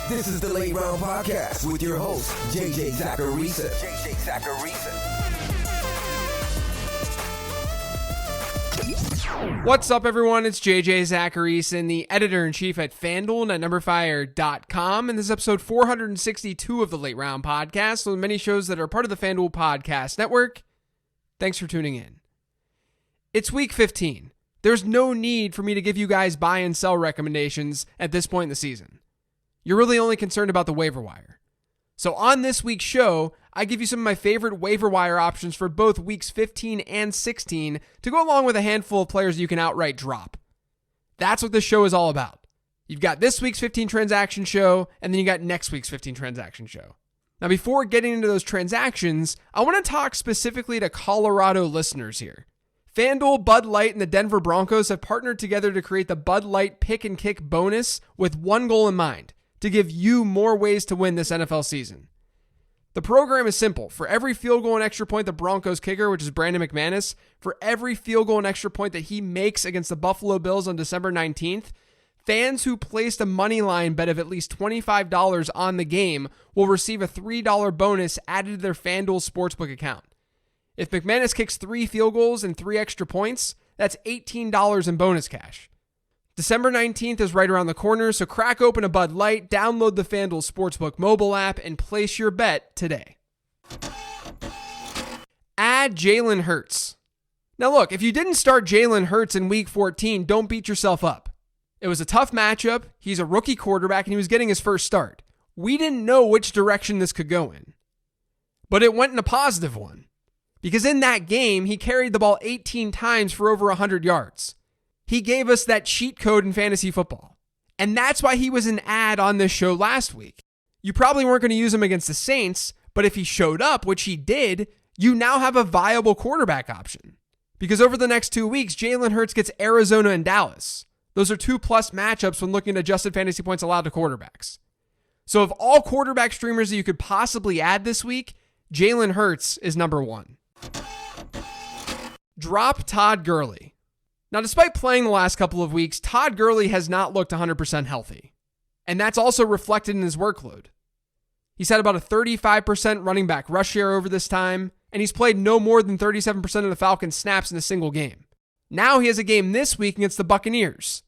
This is the Late Round Podcast with your host, JJ Zacharisa. What's up, everyone? It's JJ Zacharisa, the editor-in-chief at FanDuel and at NumberFire.com, and this is episode 462 of the Late Round Podcast, one of the many shows that are part of the FanDuel Podcast Network. Thanks for tuning in. It's week 15. There's no need for me to give you guys buy and sell recommendations at this point in the season. You're really only concerned about the waiver wire. So on this week's show, I give you some of my favorite waiver wire options for both weeks 15 and 16 to go along with a handful of players you can outright drop. That's what this show is all about. You've got this week's 15 transaction show, and then you got next week's 15 transaction show. Now, before getting into those transactions, I want to talk specifically to Colorado listeners here. FanDuel, Bud Light, and the Denver Broncos have partnered together to create the Bud Light Pick and Kick bonus with one goal in mind: to give you more ways to win this NFL season. The program is simple. For every field goal and extra point the Broncos kicker, which is Brandon McManus, for every field goal and extra point that he makes against the Buffalo Bills on December 19th, fans who placed a money line bet of at least $25 on the game will receive a $3 bonus added to their FanDuel Sportsbook account. If McManus kicks 3 field goals and 3 extra points, that's $18 in bonus cash. December 19th is right around the corner, so crack open a Bud Light, download the FanDuel Sportsbook mobile app, and place your bet today. Add Jalen Hurts. Now look, if you didn't start Jalen Hurts in week 14, don't beat yourself up. It was a tough matchup, he's a rookie quarterback, and he was getting his first start. We didn't know which direction this could go in. But it went in a positive one. Because in that game, he carried the ball 18 times for over 100 yards. He gave us that cheat code in fantasy football. And that's why he was an ad on this show last week. You probably weren't going to use him against the Saints, but if he showed up, which he did, you now have a viable quarterback option. Because over the next 2 weeks, Jalen Hurts gets Arizona and Dallas. Those are 2+ matchups when looking at adjusted fantasy points allowed to quarterbacks. So of all quarterback streamers that you could possibly add this week, Jalen Hurts is number 1. Drop Todd Gurley. Now, despite playing the last couple of weeks, Todd Gurley has not looked 100% healthy. And that's also reflected in his workload. He's had about a 35% running back rush share over this time, and he's played no more than 37% of the Falcons' snaps in a single game. Now he has a game this week against the Buccaneers.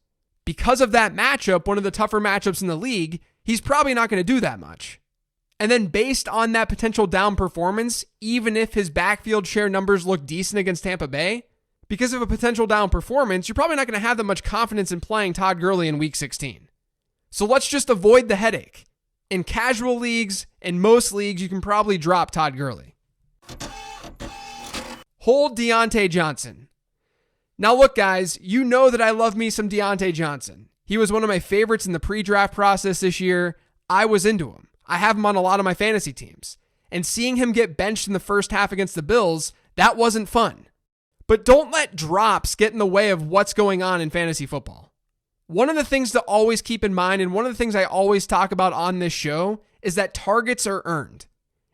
Because of that matchup, one of the tougher matchups in the league, he's probably not going to do that much. And then based on that potential down performance, even if his backfield share numbers look decent against Tampa Bay, because of a potential down performance, you're probably not going to have that much confidence in playing Todd Gurley in week 16. So let's just avoid the headache. In casual leagues, in most leagues, you can probably drop Todd Gurley. Hold Deontay Johnson. Now look, guys, you know that I love me some Deontay Johnson. He was one of my favorites in the pre-draft process this year. I was into him. I have him on a lot of my fantasy teams. And seeing him get benched in the first half against the Bills, that wasn't fun. But don't let drops get in the way of what's going on in fantasy football. One of the things to always keep in mind, and one of the things I always talk about on this show, is that targets are earned.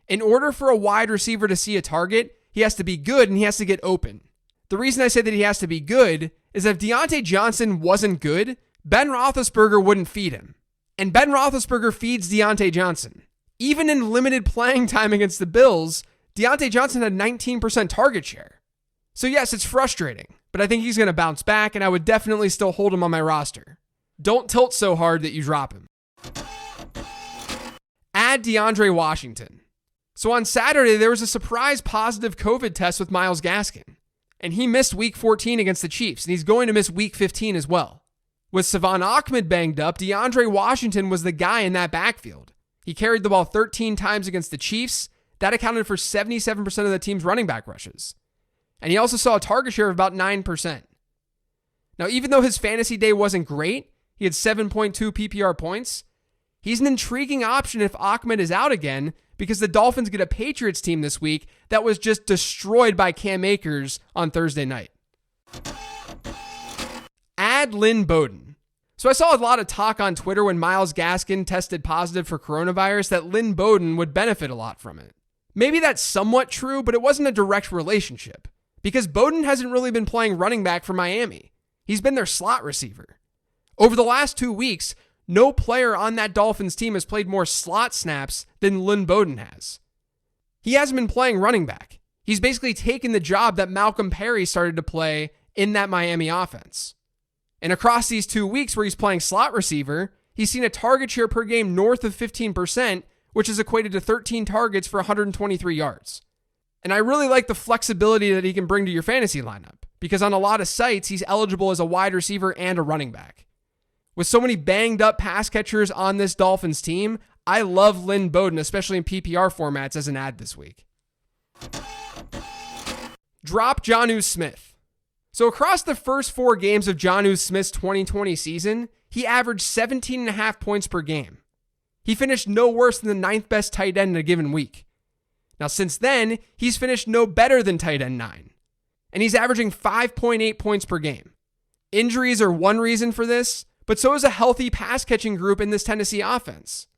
In order for a wide receiver to see a target, he has to be good and he has to get open. The reason I say that he has to be good is that if Deontay Johnson wasn't good, Ben Roethlisberger wouldn't feed him. And Ben Roethlisberger feeds Deontay Johnson. Even in limited playing time against the Bills, Deontay Johnson had 19% target share. So yes, it's frustrating, but I think he's going to bounce back, and I would definitely still hold him on my roster. Don't tilt so hard that you drop him. Add DeAndre Washington. So on Saturday, there was a surprise positive COVID test with Myles Gaskin, and he missed week 14 against the Chiefs, and he's going to miss week 15 as well. With Savon Ahmed banged up, DeAndre Washington was the guy in that backfield. He carried the ball 13 times against the Chiefs. That accounted for 77% of the team's running back rushes. And he also saw a target share of about 9%. Now, even though his fantasy day wasn't great, he had 7.2 PPR points. He's an intriguing option if Ahmed is out again, because the Dolphins get a Patriots team this week that was just destroyed by Cam Akers on Thursday night. Add Lynn Bowden. So I saw a lot of talk on Twitter when Myles Gaskin tested positive for coronavirus that Lynn Bowden would benefit a lot from it. Maybe that's somewhat true, but it wasn't a direct relationship. Because Bowden hasn't really been playing running back for Miami. He's been their slot receiver. Over the last 2 weeks, No player on that Dolphins team has played more slot snaps than Lynn Bowden has. He hasn't been playing running back. He's basically taken the job that Malcolm Perry started to play in that Miami offense. And across these 2 weeks where he's playing slot receiver, he's seen a target share per game north of 15%, which is equated to 13 targets for 123 yards. And I really like the flexibility that he can bring to your fantasy lineup, because on a lot of sites, he's eligible as a wide receiver and a running back. With so many banged up pass catchers on this Dolphins team, I love Lynn Bowden, especially in PPR formats, as an ad this week. Drop Jonnu Smith. So across the first 4 games of Jonnu Smith's 2020 season, he averaged 17.5 points per game. He finished no worse than the 9th best tight end in a given week. Now since then, he's finished no better than tight end 9. And he's averaging 5.8 points per game. Injuries are one reason for this, but so is a healthy pass catching group in this Tennessee offense.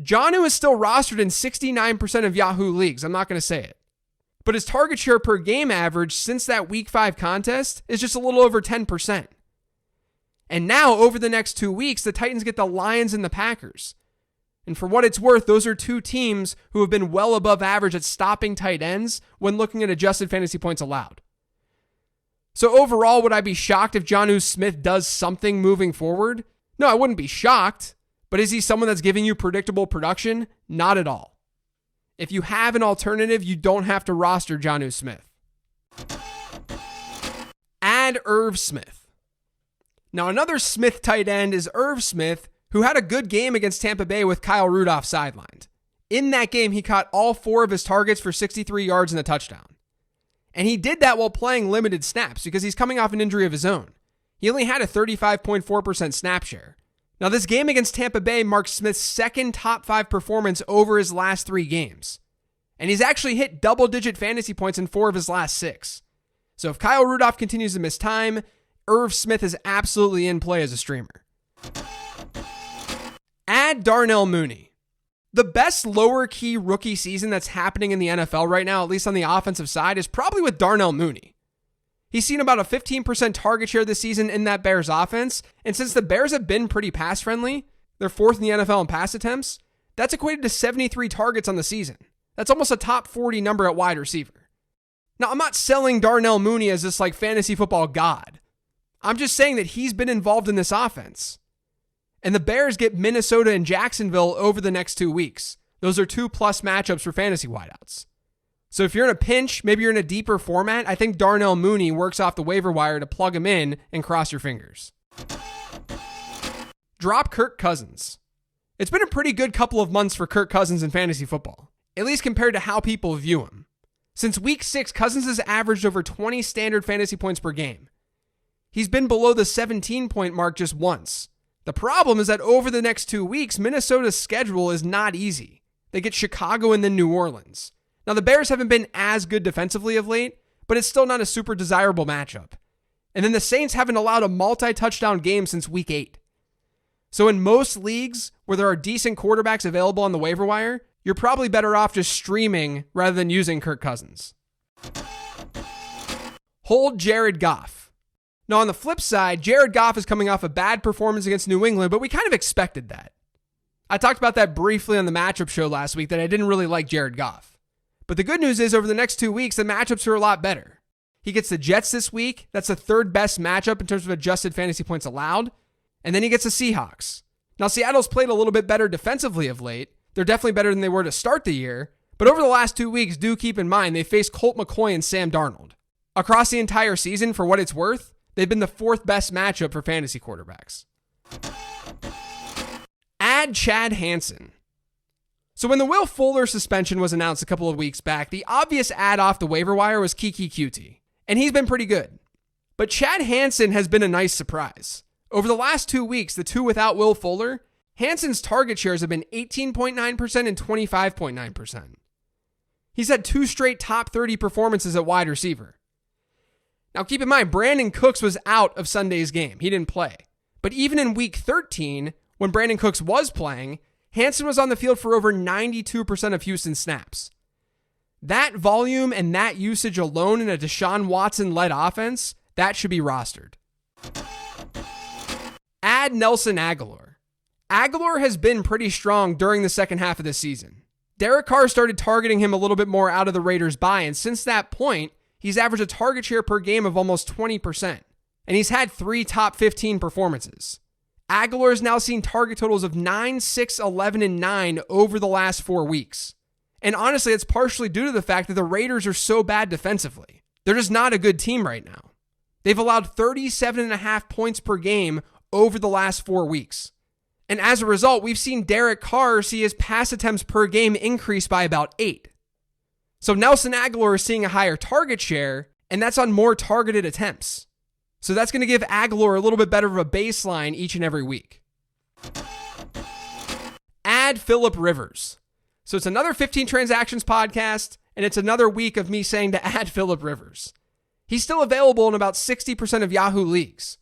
Jonnu is still rostered in 69% of Yahoo leagues. I'm not going to say it. But his target share per game average since that Week 5 contest is just a little over 10%. And now, over the next 2 weeks, the Titans get the Lions and the Packers. And for what it's worth, those are 2 teams who have been well above average at stopping tight ends when looking at adjusted fantasy points allowed. So overall, would I be shocked if Jonnu Smith does something moving forward? No, I wouldn't be shocked. But is he someone that's giving you predictable production? Not at all. If you have an alternative, you don't have to roster Jonnu Smith. Add Irv Smith. Now, another Smith tight end is Irv Smith, who had a good game against Tampa Bay with Kyle Rudolph sidelined. In that game, he caught all 4 of his targets for 63 yards and a touchdown. And he did that while playing limited snaps because he's coming off an injury of his own. He only had a 35.4% snap share. Now, this game against Tampa Bay marks Smith's second top 5 performance over his last 3 games. And he's actually hit double-digit fantasy points in 4 of his last 6. So if Kyle Rudolph continues to miss time, Irv Smith is absolutely in play as a streamer. Add Darnell Mooney. The best lower-key rookie season that's happening in the NFL right now, at least on the offensive side, is probably with Darnell Mooney. He's seen about a 15% target share this season in that Bears offense, and since the Bears have been pretty pass-friendly, they're 4th in the NFL in pass attempts, that's equated to 73 targets on the season. That's almost a top 40 number at wide receiver. Now, I'm not selling Darnell Mooney as this like fantasy football god. I'm just saying that he's been involved in this offense. And the Bears get Minnesota and Jacksonville over the next 2 weeks. Those are 2+ matchups for fantasy wideouts. So if you're in a pinch, maybe you're in a deeper format, I think Darnell Mooney works off the waiver wire to plug him in and cross your fingers. Drop Kirk Cousins. It's been a pretty good couple of months for Kirk Cousins in fantasy football, at least compared to how people view him. Since week 6, Cousins has averaged over 20 standard fantasy points per game. He's been below the 17-point mark just once. The problem is that over the next 2 weeks, Minnesota's schedule is not easy. They get Chicago and then New Orleans. Now, the Bears haven't been as good defensively of late, but it's still not a super desirable matchup. And then the Saints haven't allowed a multi-touchdown game since week 8. So in most leagues where there are decent quarterbacks available on the waiver wire, you're probably better off just streaming rather than using Kirk Cousins. Hold Jared Goff. Now, on the flip side, Jared Goff is coming off a bad performance against New England, but we kind of expected that. I talked about that briefly on the matchup show last week, that I didn't really like Jared Goff. But the good news is over the next 2 weeks, the matchups are a lot better. He gets the Jets this week. That's the 3rd best matchup in terms of adjusted fantasy points allowed. And then he gets the Seahawks. Now, Seattle's played a little bit better defensively of late. They're definitely better than they were to start the year. But over the last 2 weeks, do keep in mind, they faced Colt McCoy and Sam Darnold. Across the entire season, for what it's worth, they've been the 4th best matchup for fantasy quarterbacks. Add Chad Hansen. So when the Will Fuller suspension was announced a couple of weeks back, the obvious add off the waiver wire was Kiki Cutie. And he's been pretty good. But Chad Hansen has been a nice surprise. Over the last 2 weeks, the 2 without Will Fuller, Hansen's target shares have been 18.9% and 25.9%. He's had 2 straight top 30 performances at wide receiver. Now keep in mind, Brandon Cooks was out of Sunday's game. He didn't play. But even in week 13, when Brandon Cooks was playing, Hansen was on the field for over 92% of Houston's snaps. That volume and that usage alone in a Deshaun Watson-led offense, that should be rostered. Add Nelson Aguilar. Aguilar has been pretty strong during the second half of this season. Derek Carr started targeting him a little bit more out of the Raiders' bye, and since that point, he's averaged a target share per game of almost 20%, and he's had 3 top 15 performances. Aguilar has now seen target totals of 9, 6, 11, and 9 over the last 4 weeks. And honestly, it's partially due to the fact that the Raiders are so bad defensively. They're just not a good team right now. They've allowed 37.5 points per game over the last 4 weeks. And as a result, we've seen Derek Carr see his pass attempts per game increase by about 8. So Nelson Aguilar is seeing a higher target share, and that's on more targeted attempts. So that's going to give Aguilar a little bit better of a baseline each and every week. Add Phillip Rivers. So it's another 15 transactions podcast, and it's another week of me saying to add Phillip Rivers. He's still available in about 60% of Yahoo leagues.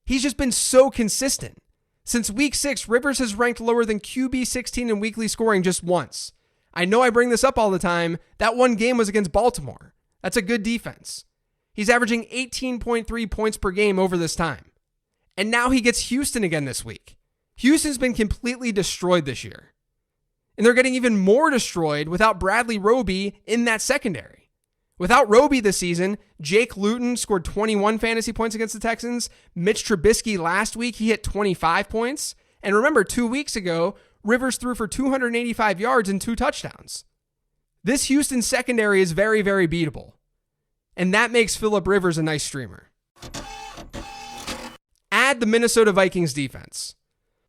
He's just been so consistent. Since week 6, Rivers has ranked lower than QB 16 in weekly scoring just once. I know I bring this up all the time. That one game was against Baltimore. That's a good defense. He's averaging 18.3 points per game over this time. And now he gets Houston again this week. Houston's been completely destroyed this year. And they're getting even more destroyed without Bradley Roby in that secondary. Without Roby this season, Jake Luton scored 21 fantasy points against the Texans. Mitch Trubisky last week, he hit 25 points. And remember, 2 weeks ago, Rivers threw for 285 yards and 2 touchdowns. This Houston secondary is very, very beatable. And that makes Phillip Rivers a nice streamer. Add the Minnesota Vikings defense.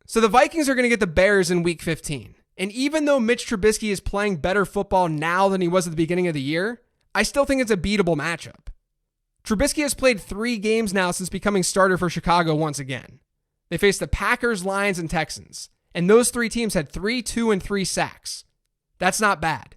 So the Vikings are going to get the Bears in week 15. And even though Mitch Trubisky is playing better football now than he was at the beginning of the year, I still think it's a beatable matchup. Trubisky has played 3 games now since becoming starter for Chicago once again. They faced the Packers, Lions, and Texans. And those 3 teams had 3, 2, and 3 sacks. That's not bad.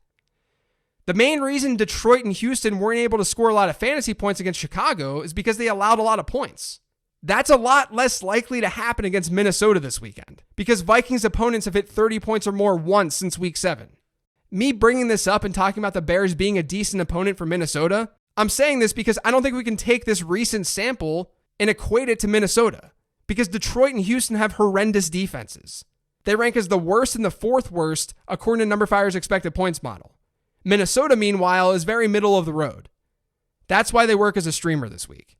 The main reason Detroit and Houston weren't able to score a lot of fantasy points against Chicago is because they allowed a lot of points. That's a lot less likely to happen against Minnesota this weekend, because Vikings opponents have hit 30 points or more once since week 7. Me bringing this up and talking about the Bears being a decent opponent for Minnesota, I'm saying this because I don't think we can take this recent sample and equate it to Minnesota, because Detroit and Houston have horrendous defenses. They rank as the worst and the 4th worst according to NumberFire's expected points model. Minnesota, meanwhile, is very middle of the road. That's why they work as a streamer this week.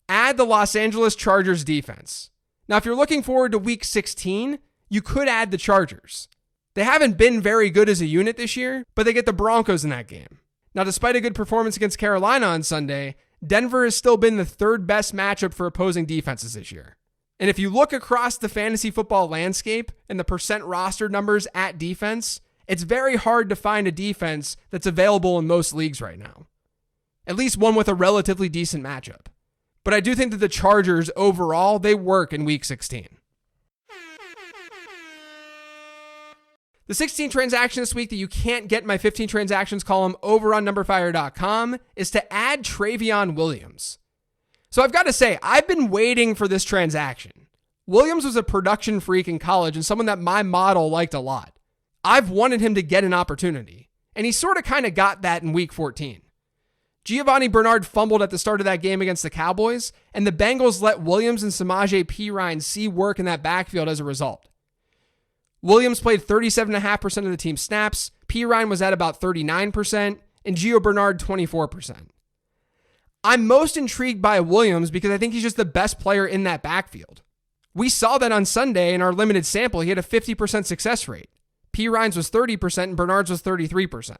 Add the Los Angeles Chargers defense. Now, if you're looking forward to week 16, you could add the Chargers. They haven't been very good as a unit this year, but they get the Broncos in that game. Now, despite a good performance against Carolina on Sunday, Denver has still been the 3rd best matchup for opposing defenses this year. And if you look across the fantasy football landscape and the percent roster numbers at defense, it's very hard to find a defense that's available in most leagues right now. At least one with a relatively decent matchup. But I do think that the Chargers overall, they work in week 16. The 16 transaction this week that you can't get in my 15 transactions column over on numberfire.com is to add Travion Williams. So I've got to say, I've been waiting for this transaction. Williams was a production freak in college and someone that my model liked a lot. I've wanted him to get an opportunity, and he sort of kind of got that in week 14. Giovanni Bernard fumbled at the start of that game against the Cowboys, and the Bengals let Williams and Samaje Perine see work in that backfield as a result. Williams played 37.5% of the team's snaps, Perine was at about 39%, and Gio Bernard 24%. I'm most intrigued by Williams because I think he's just the best player in that backfield. We saw that on Sunday in our limited sample. He had a 50% success rate. Perine's was 30% and Bernard's was 33%.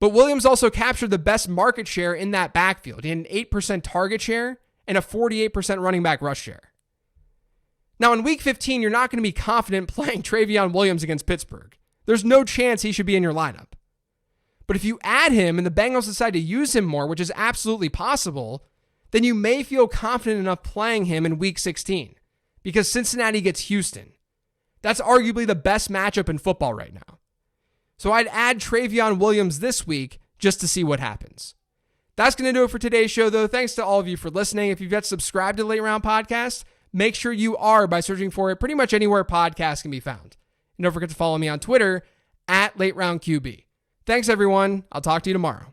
But Williams also captured the best market share in that backfield. He had an 8% target share and a 48% running back rush share. Now, in week 15, you're not going to be confident playing Travion Williams against Pittsburgh. There's no chance he should be in your lineup. But if you add him and the Bengals decide to use him more, which is absolutely possible, then you may feel confident enough playing him in week 16 because Cincinnati gets Houston. That's arguably the best matchup in football right now. So I'd add Travion Williams this week just to see what happens. That's going to do it for today's show, though. Thanks to all of you for listening. If you've yet subscribed to Late Round Podcast, make sure you are by searching for it pretty much anywhere podcasts can be found. And don't forget to follow me on Twitter @LateRoundQB. Thanks, everyone. I'll talk to you tomorrow.